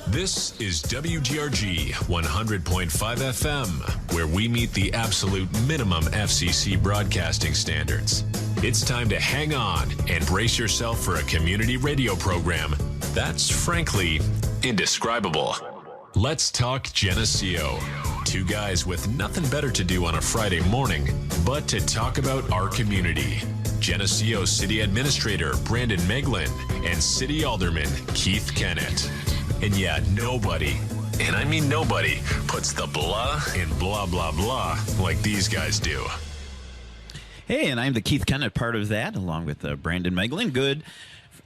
This is WGRG 100.5 FM, where we meet the absolute minimum FCC broadcasting standards. It's time to hang on and brace yourself for a community radio program that's frankly indescribable. Let's talk Geneseo. Two guys with nothing better to do on a Friday morning but to talk about our community. Geneseo City Administrator Brandon Meglin and City Alderman Keith Kennett. And yeah, nobody, and I mean nobody, puts the blah in blah, blah, blah like these guys do. Hey, and I'm the Keith Kennett part of that, along with Brandon Meglin. Good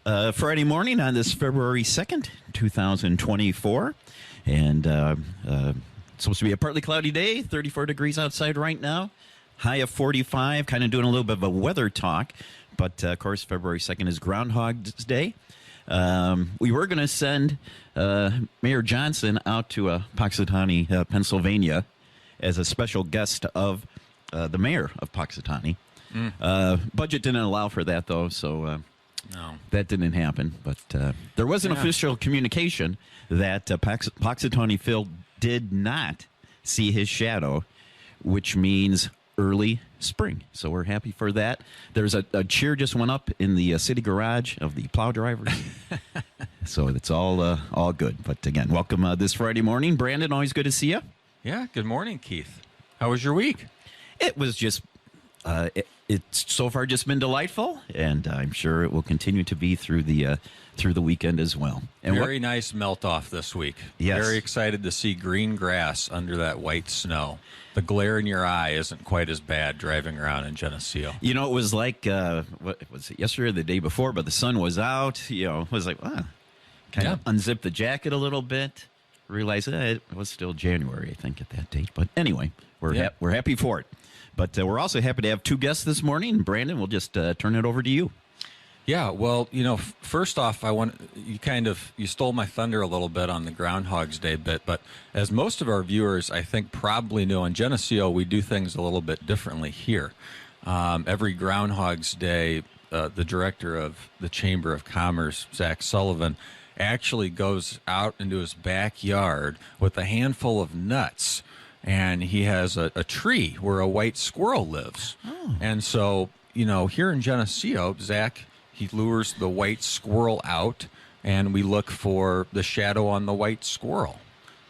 Friday morning on this February 2nd, 2024. And it's supposed to be a partly cloudy day, 34 degrees outside right now. High of 45, kind of doing a little bit of a weather talk. But, of course, February 2nd is Groundhog's Day. We were going to send Mayor Johnson out to Punxsutawney, Pennsylvania, as a special guest of the mayor of Punxsutawney. Budget didn't allow for that, though, so no, that didn't happen. But there was an official communication that Punxsutawney Phil did not see his shadow, which means early spring. So we're happy for that. There's a cheer just went up in the city garage of the plow drivers. So it's all good. But again, welcome this Friday morning. Brandon, always good to see you. Yeah, good morning, Keith. How was your week? It was just, it's so far just been delightful, and I'm sure it will continue to be through the weekend as well. And Very nice melt off this week. Yes. Very excited to see green grass under that white snow. The glare in your eye isn't quite as bad driving around in Geneseo. You know, it was like, what was it, yesterday or the day before, but the sun was out. You know, it was like, kind of unzip the jacket a little bit. Realize it was still January, I think, at that date. But anyway, we're happy for it. But we're also happy to have two guests this morning. Brandon, we'll just turn it over to you. Yeah, well, you know, first off, you stole my thunder a little bit on the Groundhog's Day bit, but as most of our viewers, I think, probably know, in Geneseo, we do things a little bit differently here. Every Groundhog's Day, the director of the Chamber of Commerce, Zach Sullivan, actually goes out into his backyard with a handful of nuts, and he has a tree where a white squirrel lives. Oh. And so, you know, here in Geneseo, Zach, he lures the white squirrel out, and we look for the shadow on the white squirrel.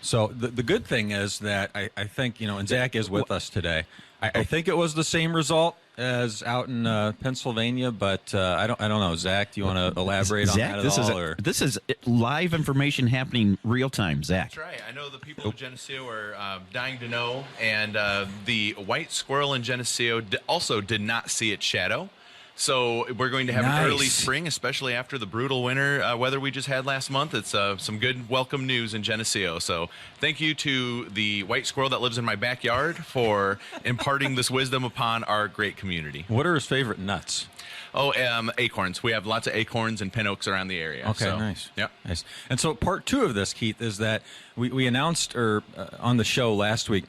So the good thing is that I think, you know, and Zach is with us today. I think it was the same result as out in Pennsylvania, but I don't know. Zach, do you want to elaborate on that at all? This is live information happening real time, Zach. That's right. I know the people of Geneseo are dying to know, and the white squirrel in Geneseo also did not see its shadow. So we're going to have an early spring, especially after the brutal winter weather we just had last month. It's some good welcome news in Geneseo. So thank you to the white squirrel that lives in my backyard for imparting this wisdom upon our great community. What are his favorite nuts? Oh, acorns. We have lots of acorns and pin oaks around the area. Okay, so, nice. Yep. Nice. And so part two of this, Keith, is that we announced on the show last week.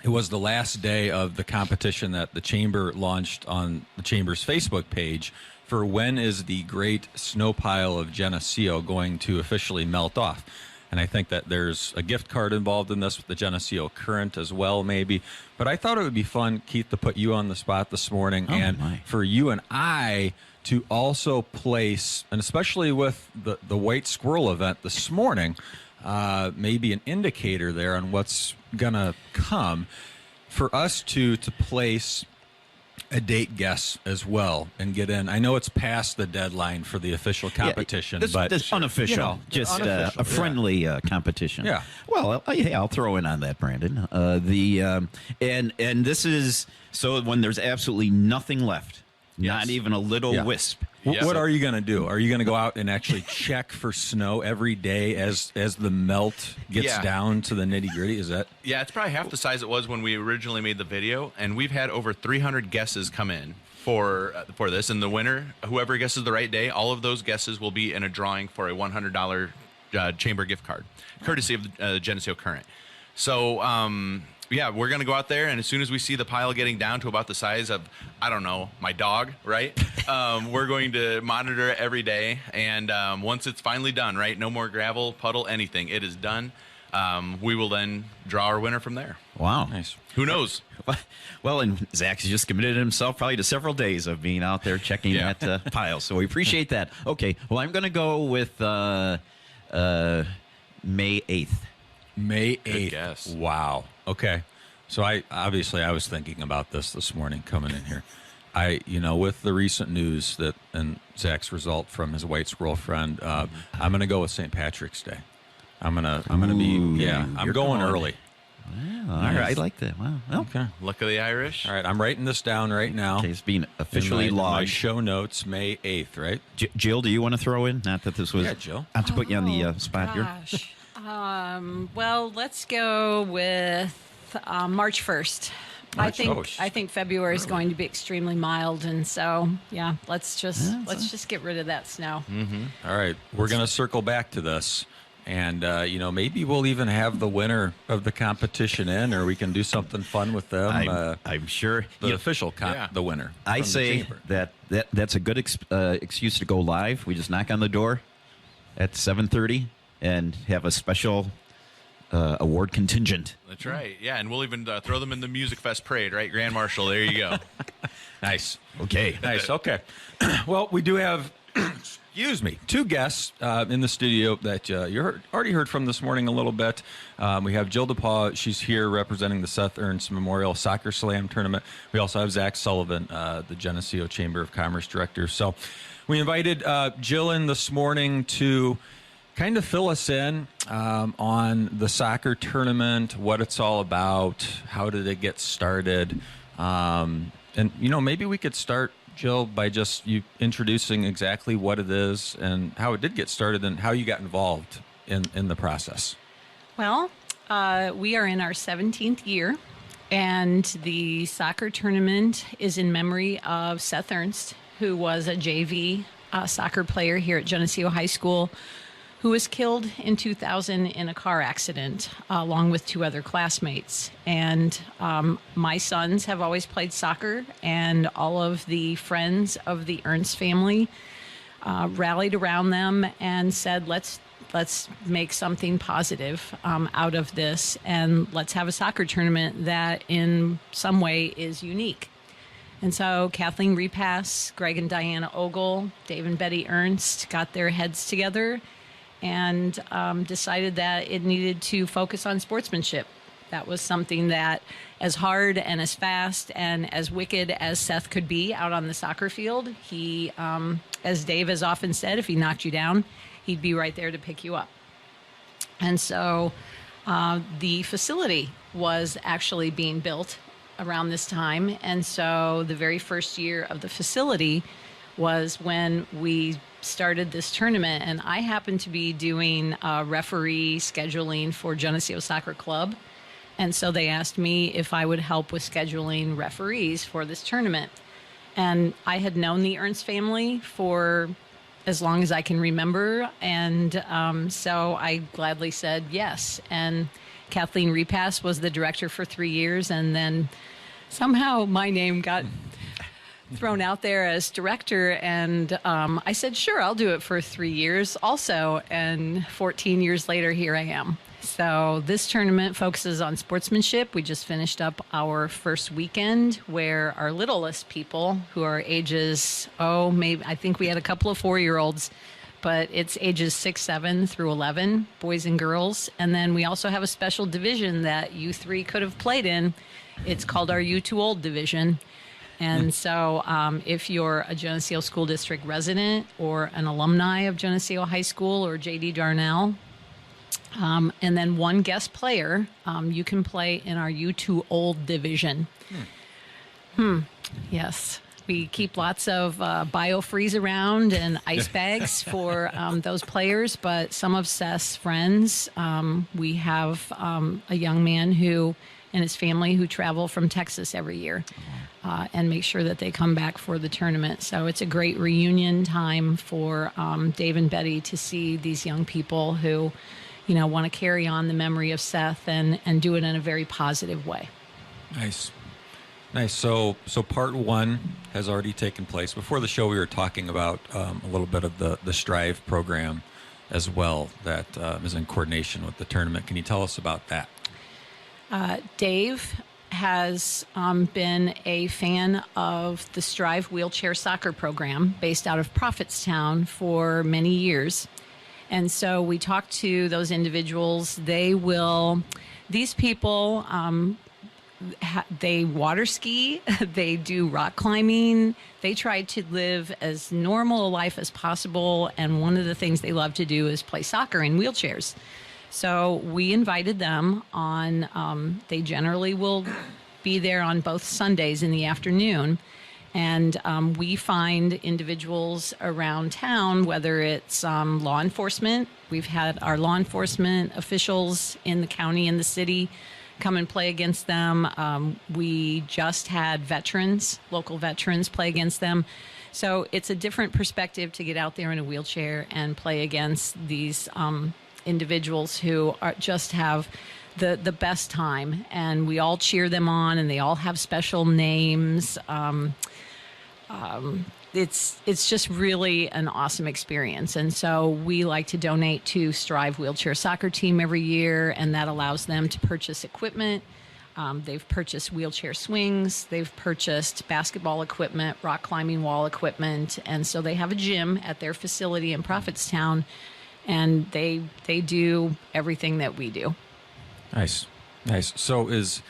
It was the last day of the competition that the Chamber launched on the Chamber's Facebook page for when is the great snow pile of Geneseo going to officially melt off. And I think that there's a gift card involved in this with the Geneseo Current as well, maybe. But I thought it would be fun, Keith, to put you on the spot this morning for you and I to also place, and especially with the White Squirrel event this morning, maybe an indicator there on what's going to come, for us to place a date guess as well and get in. I know it's past the deadline for the official competition, but this unofficial, you know, just unofficial, a friendly competition. Yeah. Well, I'll throw in on that, Brandon. And this is so when there's absolutely nothing left, not even a little wisp. What are you going to do? Are you going to go out and actually check for snow every day as the melt gets down to the nitty-gritty? Is that? Yeah, it's probably half the size it was when we originally made the video, and we've had over 300 guesses come in for this. In the winner, whoever guesses the right day, all of those guesses will be in a drawing for a $100 Chamber gift card, courtesy of the Geneseo Current. So yeah, we're going to go out there, and as soon as we see the pile getting down to about the size of, I don't know, my dog, right? We're going to monitor it every day, and once it's finally done, right, no more gravel, puddle, anything, it is done. We will then draw our winner from there. Wow. Nice. Who knows? Well, and Zach's just committed himself probably to several days of being out there checking that pile. So we appreciate that. Okay. Well, I'm going to go with May 8th. May 8th. Good guess. Wow. Okay. So I was thinking about this morning coming in here. With the recent news that and Zach's result from his white squirrel friend, I'm going to go with St. Patrick's Day. I'm gonna be I'm going early. Wow, all right, I like that. Wow. Well, Okay. Luck of the Irish. All right, I'm writing this down right now. okay, it's being officially in my logged. show notes, May 8th, right? Jill, do you want to throw in? Not that this was. Yeah, Jill. Not to put you on the spot here. Gosh. Well, let's go with March 1st. I think February is going to be extremely mild, and so let's just get rid of that snow. All right, we're going to circle back to this. And, maybe we'll even have the winner of the competition in, or we can do something fun with them. I'm sure. The official, the winner. I from the say chamber. that's a good excuse to go live. We just knock on the door at 7:30 and have a special award contingent. That's right. Yeah, and we'll even throw them in the Music Fest parade, right? Grand Marshal, there you go. Nice. Okay. Nice. Okay. Well, we do have... Excuse me. Two guests in the studio that you already heard from this morning a little bit. We have Jill DePaul. She's here representing the Seth Ernst Memorial Soccer Slam Tournament. We also have Zach Sullivan, the Geneseo Chamber of Commerce Director. So we invited Jill in this morning to kind of fill us in on the soccer tournament, what it's all about, how did it get started. And, maybe we could start, Jill, by just you introducing exactly what it is and how it did get started and how you got involved in the process. Well, we are in our 17th year, and the soccer tournament is in memory of Seth Ernst, who was a JV soccer player here at Geneseo High School, who was killed in 2000 in a car accident, along with two other classmates. And my sons have always played soccer, and all of the friends of the Ernst family rallied around them and said, let's make something positive out of this, and let's have a soccer tournament that in some way is unique. And so Kathleen Repass, Greg and Diana Ogle, Dave and Betty Ernst got their heads together and decided that it needed to focus on sportsmanship. That was something that, as hard and as fast and as wicked as Seth could be out on the soccer field, he, as Dave has often said, if he knocked you down, he'd be right there to pick you up. And so the facility was actually being built around this time. And so the very first year of the facility was when we started this tournament, and I happened to be doing referee scheduling for Geneseo Soccer Club, and so they asked me if I would help with scheduling referees for this tournament. And I had known the Ernst family for as long as I can remember, and so I gladly said yes. And Kathleen Repass was the director for 3 years, and then somehow my name got thrown out there as director, and I said, sure, I'll do it for 3 years also, and 14 years later, here I am. So this tournament focuses on sportsmanship. We just finished up our first weekend where our littlest people, who are ages, maybe I think we had a couple of 4-year-olds, but it's ages 6, 7 through 11, boys and girls. And then we also have a special division that you three could have played in. It's called our You Too Old division. And so if you're a Geneseo School District resident or an alumni of Geneseo High School or J.D. Darnell, and then one guest player, you can play in our You Too Old division. Yes. We keep lots of biofreeze around and ice bags for those players, but some of Seth's friends, we have a young man who and his family who travel from Texas every year and make sure that they come back for the tournament. So it's a great reunion time for Dave and Betty to see these young people who, want to carry on the memory of Seth and do it in a very positive way. Nice. So part one has already taken place. Before the show, we were talking about a little bit of the Strive program as well that is in coordination with the tournament. Can you tell us about that? Dave has been a fan of the Strive wheelchair soccer program based out of Prophetstown for many years. And so we talked to those individuals. These people, they water ski, they do rock climbing. They try to live as normal a life as possible. And one of the things they love to do is play soccer in wheelchairs. So we invited them on, they generally will be there on both Sundays in the afternoon. And we find individuals around town, whether it's law enforcement. We've had our law enforcement officials in the county and the city come and play against them. We just had local veterans play against them. So it's a different perspective to get out there in a wheelchair and play against these individuals who just have the best time, and we all cheer them on, and they all have special names. It's just really an awesome experience, and so we like to donate to Strive Wheelchair Soccer Team every year, and that allows them to purchase equipment. They've purchased wheelchair swings, they've purchased basketball equipment, rock climbing wall equipment, and so they have a gym at their facility in Prophetstown, and they do everything that we do. Nice. So there's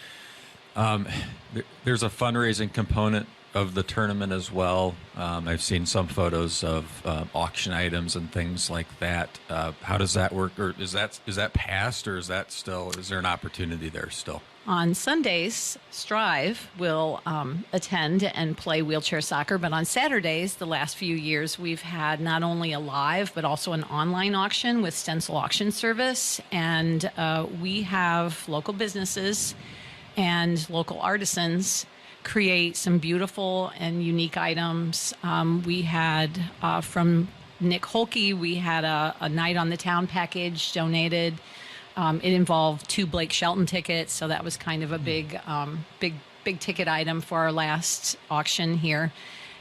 a fundraising component of the tournament as well. I've seen some photos of auction items and things like that. How does that work? Or is that past, or is there an opportunity there still? On Sundays, Strive will attend and play wheelchair soccer, but on Saturdays, the last few years, we've had not only a live, but also an online auction with Stencil Auction Service, and we have local businesses and local artisans create some beautiful and unique items. We had, from Nick Holke, we had a Night on the Town package donated. It involved 2 Blake Shelton tickets, so that was kind of a big ticket item for our last auction here.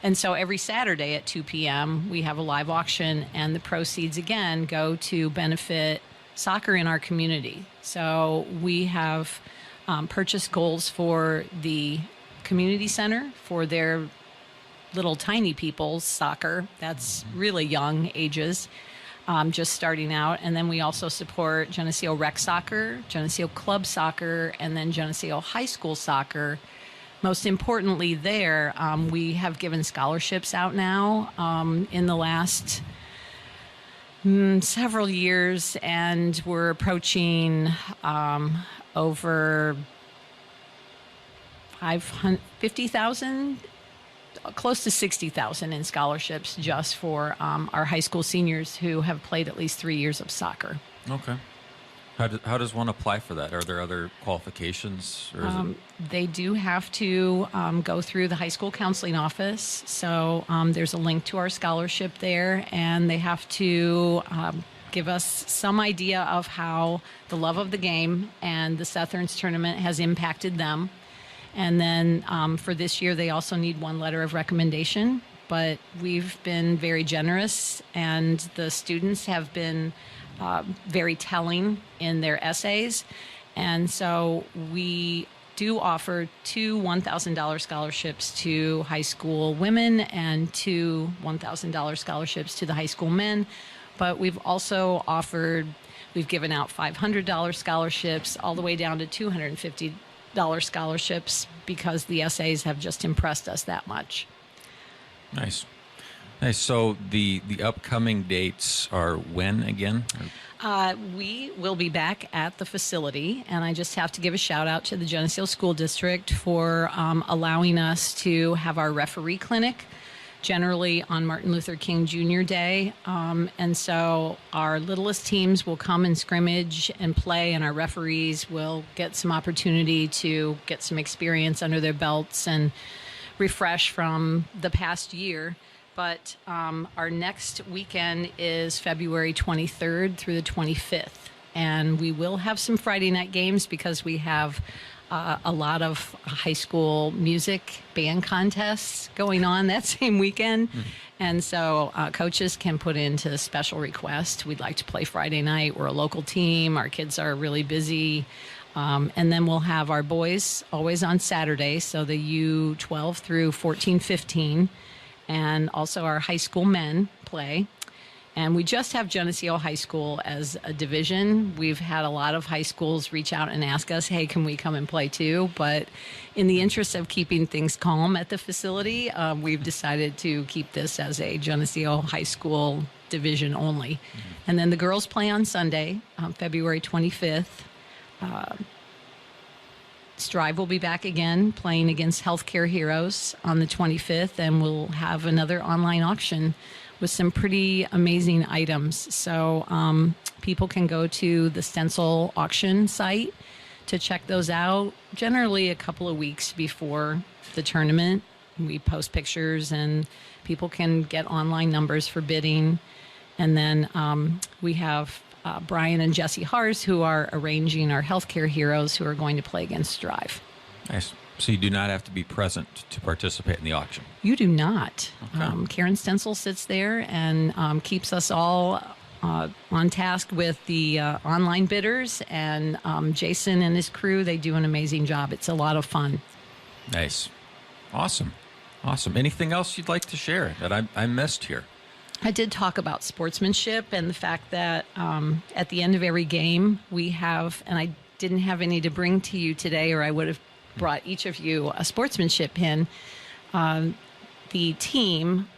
And so every Saturday at 2 p.m. we have a live auction, and the proceeds again go to benefit soccer in our community. So we have purchased goals for the community center for their little tiny people's soccer. That's really young ages. Just starting out. And then we also support Geneseo Rec Soccer, Geneseo Club Soccer, and then Geneseo High School Soccer. Most importantly there, we have given scholarships out now in the last several years, and we're approaching over 50,000, close to 60,000 in scholarships just for our high school seniors who have played at least 3 years of soccer. Okay. How does one apply for that? Are there other qualifications? Or is They do have to go through the high school counseling office. So there's a link to our scholarship there, and they have to give us some idea of how the love of the game and the Southerns tournament has impacted them. And then for this year, they also need 1 letter of recommendation. But we've been very generous, and the students have been very telling in their essays. And so we do offer 2 $1,000 scholarships to high school women and 2 $1,000 scholarships to the high school men. But we've also we've given out $500 scholarships all the way down to $250 scholarships because the essays have just impressed us that much. Nice. So the upcoming dates are when again? We will be back at the facility, and I just have to give a shout out to the Geneseo School District for allowing us to have our referee clinic generally on Martin Luther King Jr. Day. And so our littlest teams will come and scrimmage and play, and our referees will get some opportunity to get some experience under their belts and refresh from the past year. But our next weekend is February 23rd through the 25th. and we will have some Friday night games because we have a lot of high school music band contests going on that same weekend. And so coaches can put into special requests. We'd like to play Friday night. We're a local team. Our kids are really busy. And then we'll have our boys always on Saturday, so the U12 through 14-15, and also our high school men play. And we just have Geneseo High School as a division. We've had a lot of high schools reach out and ask us, hey, can we come and play too? But in the interest of keeping things calm at the facility, we've decided to keep this as a Geneseo High School division only. And then the girls play on Sunday, February 25th. Strive will be back again playing against Healthcare Heroes on the 25th, and we'll have another online auction with some pretty amazing items. So people can go to the Stencil auction site to check those out. Generally a couple of weeks before the tournament, we post pictures and people can get online numbers for bidding. And then we have Brian and Jesse Hars, who are arranging our Healthcare Heroes, who are going to play against Strive. Nice. So you do not have to be present to participate in the auction. You do not. Okay. Karen Stencil sits there and keeps us all on task with the online bidders, and Jason and his crew, they do an amazing job. It's a lot of fun. Nice. Awesome. Anything else you'd like to share that I missed here? I did talk about sportsmanship and the fact that at the end of every game we have, and I didn't have any to bring to you today, or I would have brought each of you a sportsmanship pin. The team,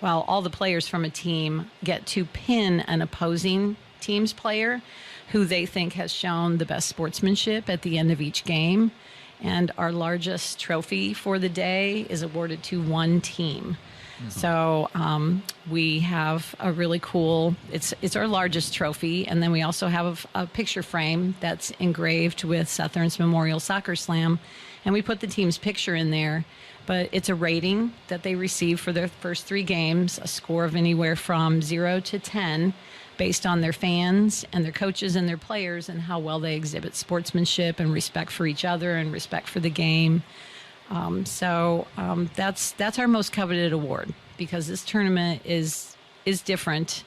all the players from a team get to pin an opposing team's player who they think has shown the best sportsmanship at the end of each game. And our largest trophy for the day is awarded to one team. So we have a really cool, it's our largest trophy. And then we also have a picture frame that's engraved with Southern's Memorial Soccer Slam. And we put the team's picture in there. But it's a rating that they receive for their first 3 games, a score of anywhere from 0 to 10, based on their fans and their coaches and their players and how well they exhibit sportsmanship and respect for each other and respect for the game. That's our most coveted award, because this tournament is different,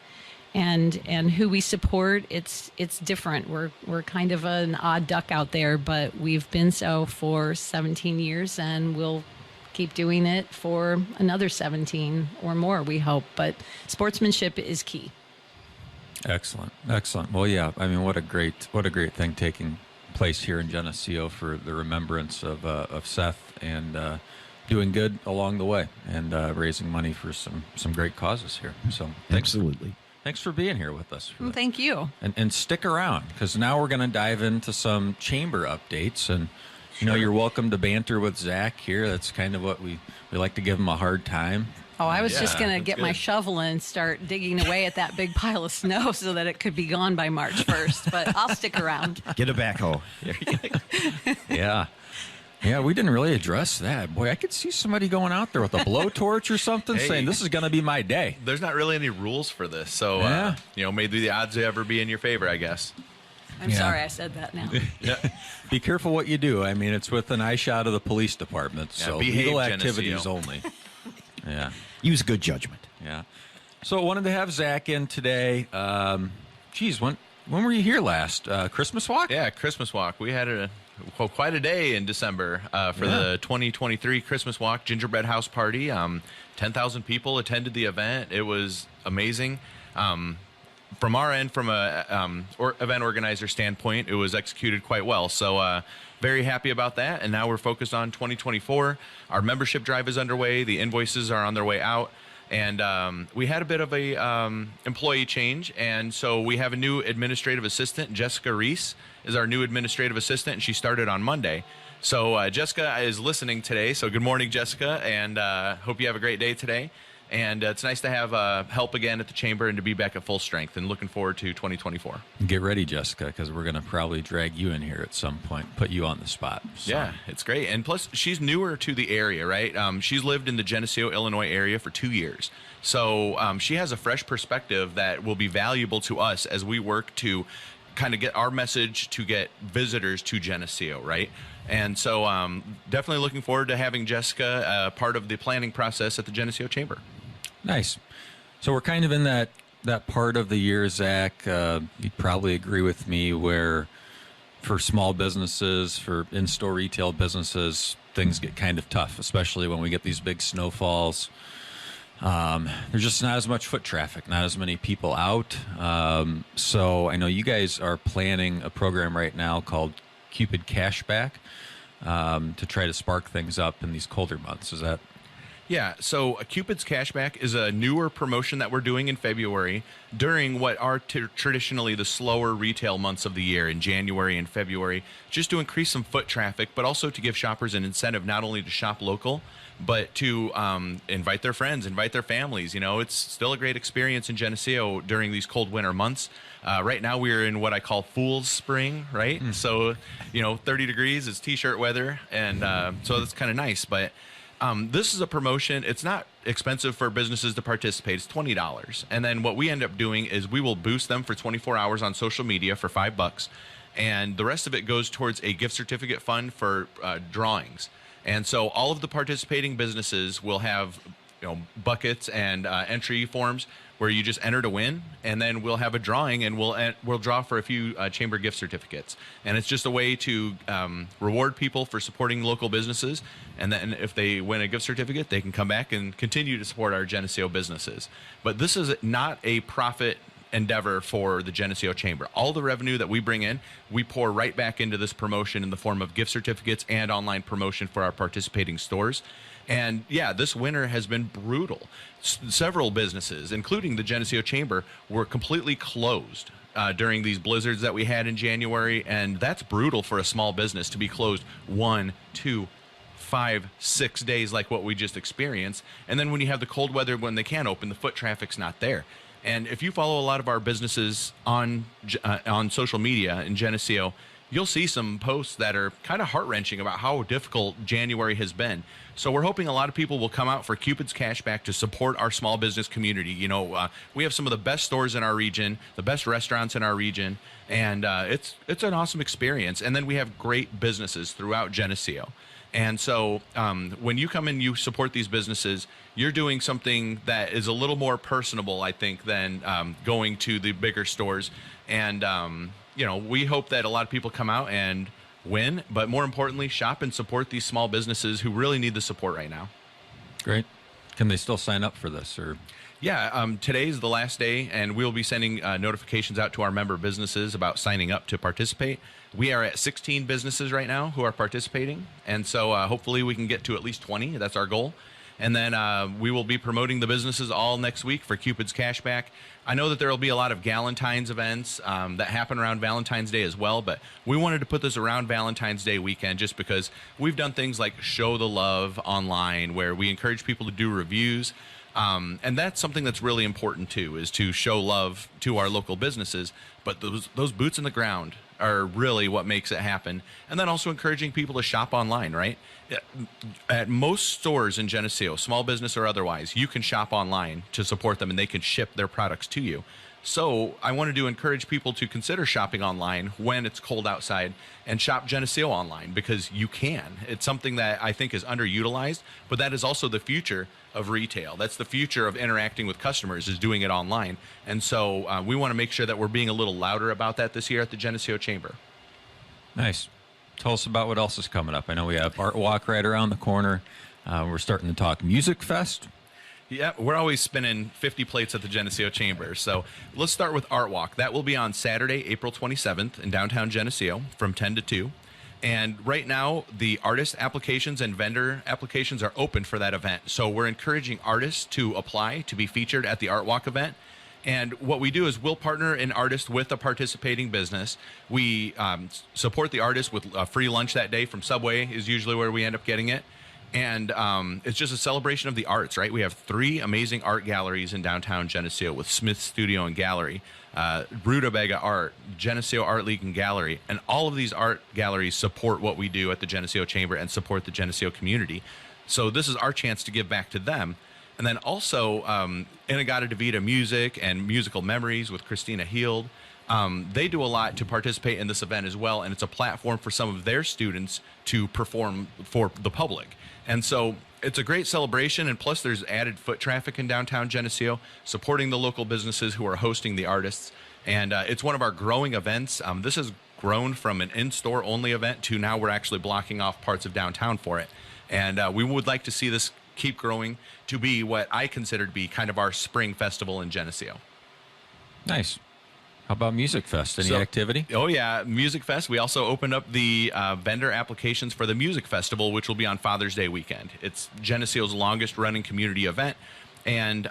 and who we support, it's different. We're kind of an odd duck out there, but we've been so for 17 years, and we'll keep doing it for another 17 or more, we hope. But sportsmanship is key. Excellent. Well, yeah. I mean, what a great thing taking place here in Geneseo for the remembrance of Seth, and doing good along the way, and raising money for some great causes here. So Absolutely. Thanks for being here with us. Well, thank you. And stick around, because now we're going to dive into some chamber updates. And you're welcome to banter with Zach here. That's kind of what we like to give him a hard time. Oh, I was just going to get my good. shovel and start digging away at that big pile of snow so that it could be gone by March 1st. But I'll stick around. Get a backhoe. Yeah, we didn't really address that. Boy, I could see somebody going out there with a blowtorch or something, saying, this is going to be my day. There's not really any rules for this, so maybe the odds ever be in your favor, I guess. I'm sorry I said that now. Be careful what you do. I mean, it's with an eye shot of the police department, so behave, legal Geneseo. activities only. Yeah. Use good judgment. Yeah. So I wanted to have Zach in today. When were you here last? Christmas walk? Yeah, Christmas walk. We had quite a day in December for the 2023 Christmas walk gingerbread house party. 10,000 people attended the event. It was amazing. From our end, from a event organizer standpoint, it was executed quite well. So very happy about that. And now we're focused on 2024. Our membership drive is underway. The invoices are on their way out. And we had a bit of a employee change. And so we have a new administrative assistant. Jessica Reese is our new administrative assistant, and she started on Monday. So Jessica is listening today. So good morning, Jessica, and hope you have a great day today. And it's nice to have help again at the chamber and to be back at full strength, and looking forward to 2024. Get ready, Jessica, because we're going to probably drag you in here at some point, put you on the spot. So. Yeah, it's great. And plus, she's newer to the area, right? She's lived in the Geneseo, Illinois area for 2 years. So she has a fresh perspective that will be valuable to us as we work to kind of get our message to get visitors to Geneseo, right? And so definitely looking forward to having Jessica part of the planning process at the Geneseo Chamber. Nice. So we're kind of in that part of the year, Zach, you'd probably agree with me, where for small businesses, for in-store retail businesses, things get kind of tough, especially when we get these big snowfalls. There's just not as much foot traffic, not as many people out. So I know you guys are planning a program right now called Cupid Cashback to try to spark things up in these colder months. Is that? Yeah, so Cupid's Cashback is a newer promotion that we're doing in February during what are traditionally the slower retail months of the year in January and February, just to increase some foot traffic, but also to give shoppers an incentive not only to shop local, but to invite their friends, invite their families. You know, it's still a great experience in Geneseo during these cold winter months. Right now we're in what I call fool's spring, right? So, 30 degrees is t-shirt weather, and so that's kind of nice, but this is a promotion. It's not expensive for businesses to participate. It's $20. And then what we end up doing is we will boost them for 24 hours on social media for $5. And the rest of it goes towards a gift certificate fund for drawings. And so all of the participating businesses will have buckets and entry forms where you just enter to win, and then we'll have a drawing, and we'll draw for a few chamber gift certificates. And it's just a way to reward people for supporting local businesses, and then if they win a gift certificate, they can come back and continue to support our Geneseo businesses. But this is not a profit endeavor for the Geneseo Chamber. All the revenue that we bring in, we pour right back into this promotion in the form of gift certificates and online promotion for our participating stores. And yeah, this winter has been brutal. Several businesses, including the Geneseo Chamber, were completely closed during these blizzards that we had in January. And that's brutal for a small business to be closed 1, 2, 5, 6 days like what we just experienced. And then when you have the cold weather, when they can't open, the foot traffic's not there. And if you follow a lot of our businesses on social media in Geneseo, you'll see some posts that are kind of heart-wrenching about how difficult January has been. So we're hoping a lot of people will come out for Cupid's Cashback to support our small business community. We have some of the best stores in our region, the best restaurants in our region, and it's an awesome experience. And then we have great businesses throughout Geneseo. And so when you come and you support these businesses, you're doing something that is a little more personable, I think, than going to the bigger stores. And, we hope that a lot of people come out and win, but more importantly, shop and support these small businesses who really need the support right now. Great. Can they still sign up for this? Or? Yeah, today's the last day, and we'll be sending notifications out to our member businesses about signing up to participate. We are at 16 businesses right now who are participating, and so hopefully we can get to at least 20. That's our goal. And then we will be promoting the businesses all next week for Cupid's Cashback. I know that there will be a lot of Galentine's events that happen around Valentine's Day as well, but we wanted to put this around Valentine's Day weekend just because we've done things like Show the Love online, where we encourage people to do reviews. And that's something that's really important too, is to show love to our local businesses. But those boots in the ground are really what makes it happen. And then also encouraging people to shop online, right? At most stores in Geneseo, small business or otherwise, you can shop online to support them, and they can ship their products to you. So I wanted to encourage people to consider shopping online when it's cold outside, and shop Geneseo online, because you can. It's something that I think is underutilized, but that is also the future of retail. That's the future of interacting with customers, is doing it online. And so we want to make sure that we're being a little louder about that this year at the Geneseo Chamber. Nice. Tell us about what else is coming up. I know we have Art Walk right around the corner. We're starting to talk Music Fest. Yeah, we're always spinning 50 plates at the Geneseo Chamber. So let's start with Art Walk. That will be on Saturday, April 27th in downtown Geneseo from 10 to 2. And right now, the artist applications and vendor applications are open for that event. So we're encouraging artists to apply to be featured at the Art Walk event. And what we do is we'll partner an artist with a participating business. We support the artist with a free lunch that day from Subway is usually where we end up getting it. And it's just a celebration of the arts, right? We have 3 amazing art galleries in downtown Geneseo with Smith Studio and Gallery, Rutabaga Art, Geneseo Art League and Gallery. And all of these art galleries support what we do at the Geneseo Chamber and support the Geneseo community. So this is our chance to give back to them. And then also Inagata DeVita Music and Musical Memories with Christina Heald. They do a lot to participate in this event as well, and it's a platform for some of their students to perform for the public. And so it's a great celebration, and plus there's added foot traffic in downtown Geneseo, supporting the local businesses who are hosting the artists. And it's one of our growing events. This has grown from an in-store only event to now we're actually blocking off parts of downtown for it. And we would like to see this keep growing to be what I consider to be kind of our spring festival in Geneseo. Nice. How about Music Fest? Any activity? Oh, yeah. Music Fest. We also opened up the vendor applications for the Music Festival, which will be on Father's Day weekend. It's Geneseo's longest running community event. And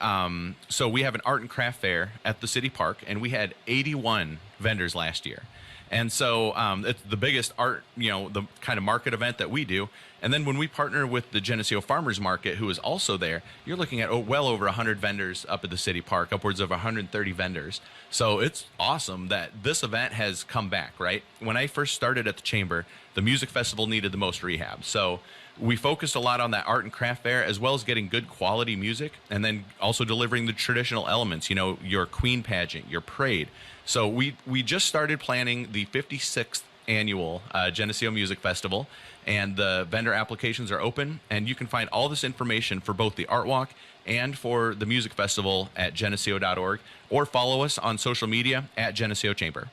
so we have an art and craft fair at the city park, and we had 81 vendors last year. And so it's the biggest art, the kind of market event that we do. And then when we partner with the Geneseo Farmers Market, who is also there, you're looking at well over 100 vendors up at the city park, upwards of 130 vendors. So it's awesome that this event has come back, right? When I first started at the Chamber, the music festival needed the most rehab. So we focused a lot on that art and craft fair, as well as getting good quality music, and then also delivering the traditional elements, your Queen pageant, your parade. So we just started planning the 56th annual Geneseo Music Festival, and the vendor applications are open, and you can find all this information for both the Art Walk and for the Music Festival at geneseo.org, or follow us on social media at Geneseo Chamber.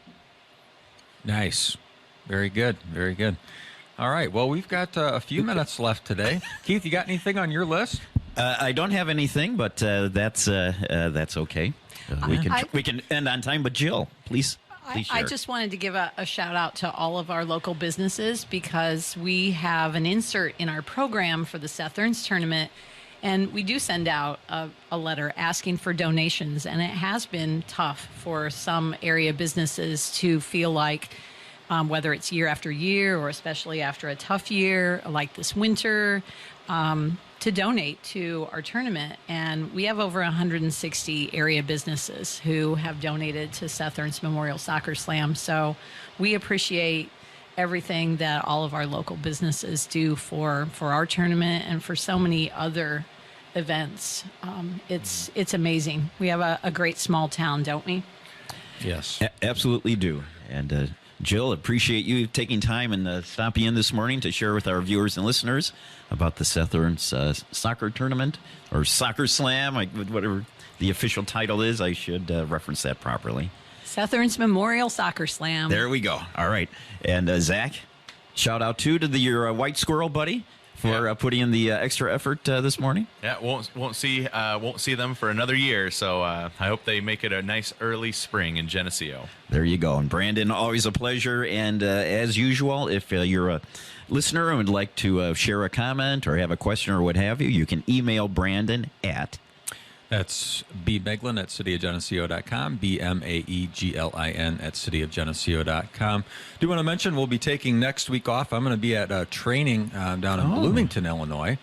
Nice. Very good. Very good. All right. Well, we've got a few minutes left today. Keith, you got anything on your list? I don't have anything, but that's okay. We can end on time. But Jill, please share. I just wanted to give a shout out to all of our local businesses, because we have an insert in our program for the Seth Ernst tournament, and we do send out a letter asking for donations. And it has been tough for some area businesses to feel like, whether it's year after year or especially after a tough year like this winter, to donate to our tournament. And we have over 160 area businesses who have donated to Seth Ernst Memorial Soccer Slam. So we appreciate everything that all of our local businesses do for our tournament and for so many other events. It's amazing. We have a great small town, don't we? Yes. Absolutely do. And Jill, appreciate you taking time and stopping in this morning to share with our viewers and listeners about the Seth Ernst soccer tournament, or Soccer Slam, whatever the official title is. I should reference that properly. Seth Ernst Memorial Soccer Slam. There we go. All right. And Zach, shout out to your white squirrel buddy for putting in the extra effort this morning. Yeah, won't see them for another year. So I hope they make it a nice early spring in Geneseo. There you go. And Brandon, always a pleasure. And as usual, if you're a listener and would like to share a comment or have a question or what have you, you can email Brandon at... That's bmeglin at cityofgeneseo.com, BMAEGLIN at cityofgeneseo.com. Do want to mention we'll be taking next week off. I'm going to be at a training down in Bloomington, Illinois.